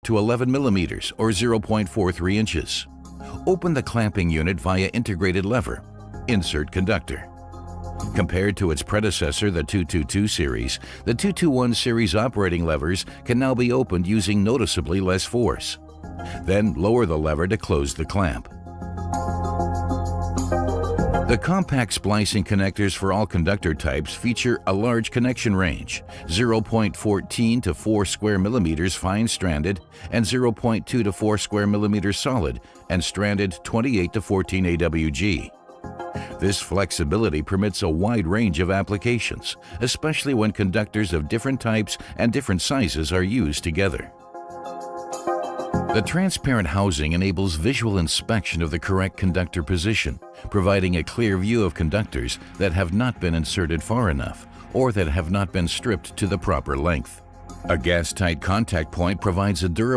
to 11 millimeters or 0.43 inches. Open the clamping unit via integrated lever. Insert conductor. Compared to its predecessor, the 222 series, the 221 series operating levers can now be opened using noticeably less force. Then lower the lever to close the clamp. The compact splicing connectors for all conductor types feature a large connection range, 0.14 to 4 square millimeters fine stranded and 0.2 to 4 square millimeters solid and stranded 28 to 14 AWG. This flexibility permits a wide range of applications, especially when conductors of different types and different sizes are used together. The transparent housing enables visual inspection of the correct conductor position, providing a clear view of conductors that have not been inserted far enough or that have not been stripped to the proper length. A gas-tight contact point provides a durable